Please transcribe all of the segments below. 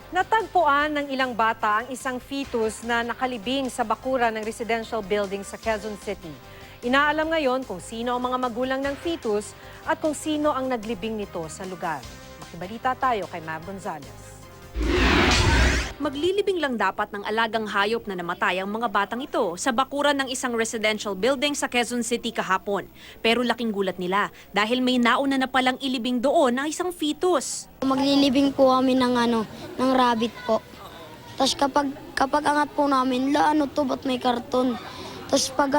Natagpuan ng ilang bata ang isang fetus na nakalibing sa bakuran ng residential building sa Quezon City. Inaalam ngayon kung sino ang mga magulang ng fetus at kung sino ang naglibing nito sa lugar. Makibalita tayo kay Mav Gonzalez. Maglilibing lang dapat ng alagang hayop na namatay ang mga batang ito sa bakuran ng isang residential building sa Quezon City kahapon. Pero laking gulat nila dahil may nauna na palang ilibing doon na isang fetus. Maglilibing po kami ng rabbit po. Tapos kapag angat po namin, to, ba't may karton? Tapos pag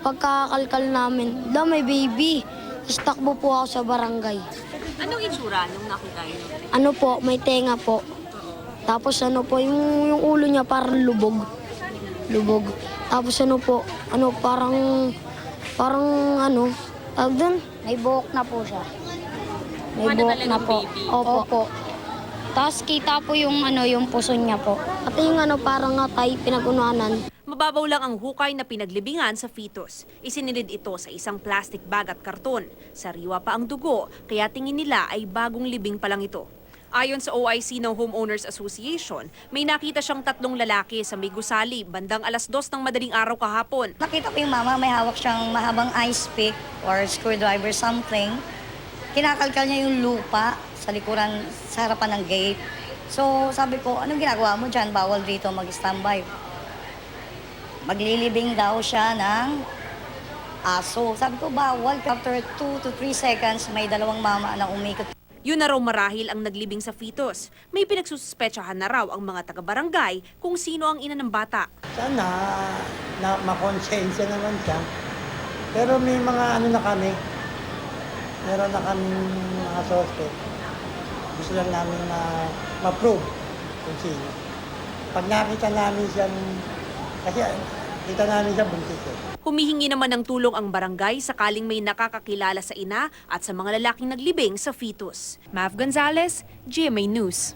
pagkakalkal namin, may baby. Tapos takbo po ako sa barangay. Anong itsura nung nakita niyo? May tenga po. Tapos yung ulo niya parang lubog. Tapos tawag doon? May buhok na po siya. May buhok na po. Opo. Tapos kita po yung puso niya po. At yung parang atay, pinagunanan. Mababaw lang ang hukay na pinaglibingan sa fetus. Isinilid ito sa isang plastic bag at karton. Sariwa pa ang dugo, kaya tingin nila ay bagong libing pa lang ito. Ayon sa OIC ng Homeowners Association, may nakita siyang 3 lalaki sa may gusali bandang 2:00 ng madaling araw kahapon. Nakita ko yung mama, may hawak siyang mahabang ice pick or screwdriver something. Kinakalkal niya yung lupa sa likuran, sa harapan ng gate. So sabi ko, anong ginagawa mo dyan? Bawal dito mag-standby. Maglilibing daw siya ng aso. Sabi ko, bawal. After 2 to 3 seconds, may 2 mama na umikot. Yun na raw marahil ang naglibing sa fetus. May pinagsususpechahan na raw ang mga taga-barangay kung sino ang ina ng bata. Sana na makonsensya naman siya. Pero may mga na kami. Meron na kami mga suspect. Gusto lang namin ma-prove kung sino. Pag nakita namin siyang, kasi kita namin siya buntis eh. Humihingi naman ng tulong ang barangay sakaling may nakakakilala sa ina at sa mga lalaking naglibing sa fetus. Mav Gonzalez, GMA News.